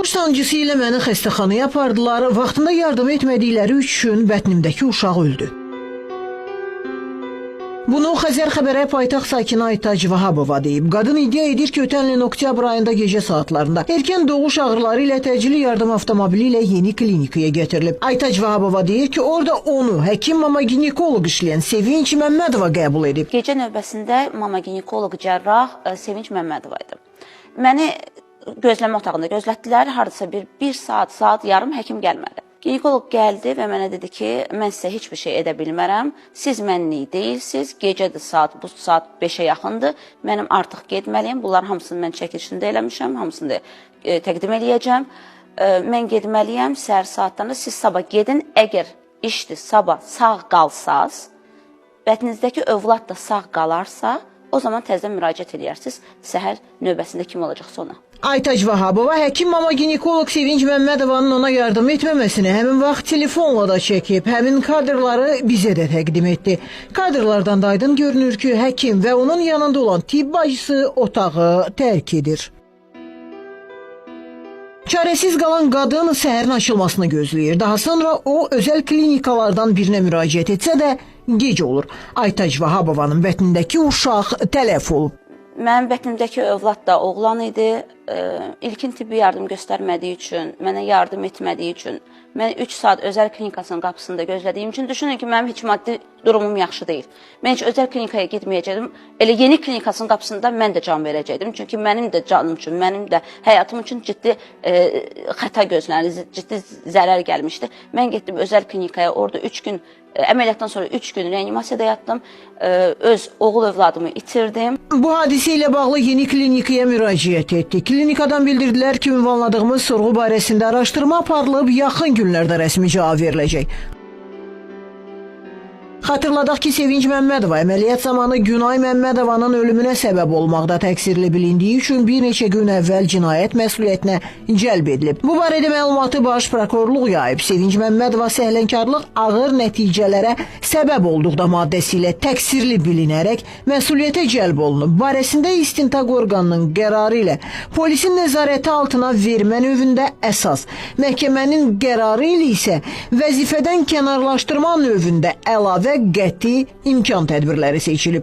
Doğuş sancısı ilə məni xəstəxanaya apardılar. Vaxtında yardım etmədikləri üçün bətnimdəki uşaq öldü. Bunu Xəzər Xəbərə paytaxt sakini Aytac Vahabova deyib. Qadın iddia edir ki, ötən ilin oktyabr ayında gecə saatlarında erkən doğuş ağrıları ilə təcili yardım avtomobili ilə yeni klinikaya gətirilib. Aytac Vahabova deyir ki, orada onu həkim mama ginekoloq işləyən Sevinç Məmmədova qəbul edib. Gecə növbəsində mama ginekoloq cərrah Sevinç Məmmədova idi. Məni gözləmə otağında gözlətdilər. Hardasa bir saat yarım həkim gəlmədi. Ginekoloq gəldi və mənə dedi ki, mən sizə heç bir şey edə bilmərəm. Siz mənlik deyilsiniz. Gecədir saat, bu saat 5-ə yaxındır. Mənim artıq getməliyim. Bunların hamısını mən çəkilişində eləmişəm. Hamısını təqdim eləyəcəm. Mən getməliyəm. Səhər saatlarında siz sabah gedin. Əgər işdir sabah sağ qalsaz, bətninizdəki övlad da sağ qalarsa, o zaman təzədən müraciət edərsiniz. Səhər növbəsində kim olacaqsa ona. Aytac Vahabova həkim mama ginekoloq Sevinç Məmmədovanın ona yardım etməməsini həmin vaxt telefonla da çəkib, həmin kadrları bizə də təqdim etdi. Kadrlardan da aydın görünür ki, həkim və onun yanında olan tibb bacısı otağı tərk edir. Çarəsiz qalan qadın səhərin açılmasını gözləyir. Daha sonra o özəl klinikalardan birinə müraciət etsə də gec olur. Aytac Vahabovanın bətnindəki uşaq tələf olub. Mənim bətnimdəki övlad da oğlan idi. İlkin tibbi yardım göstərmədiyi üçün, mənə yardım etmədiyi üçün, mən 3 saat özəl klinikasının qapısında gözlədiyim üçün düşünün ki, mənim heç maddi durumum yaxşı deyil. Mən heç özəl klinikaya getməyəcəkdim. Elə yeni klinikasının qapısında mən də can verəcəkdim. Çünki mənim də canım üçün, mənim də həyatım üçün ciddi xəta gözlənildi, ciddi zərər gəlmişdi. Mən getdim özəl klinikaya, orada 3 gün, əməliyyatdan sonra 3 gün reanimasiyada yatdım. Öz oğul övladımı itirdim. Bu hadisə ilə bağlı yeni klinikaya müraciət etdi. Klinikadan bildirdilər ki, ünvanladığımız sorğu barəsində araşdırma aparılıb, yaxın günlərdə rəsmi cavab veriləcək. Xatırladaq ki, Sevinç Məmmədova əməliyyat zamanı Günay Məmmədovanın ölümünə səbəb olmaqda təqsirli bilindiyi üçün bir neçə gün əvvəl cinayət məsuliyyətinə cəlb edilib. Bu barədə məlumatı Baş Prokurorluq yayıb. Sevinç Məmmədova səhlənkarlıq ağır nəticələrə səbəb olduqda maddəsi ilə təqsirli bilinərək məsuliyyətə cəlb olunub. Barəsində istintaq orqanının qərarı ilə polisin nəzarəti altına vermə növündə əsas, məhkəmənin qərarı ilə isə vəzifədən kənarlaşdırma növündə əlavə qəti imkan tədbirləri seçilib.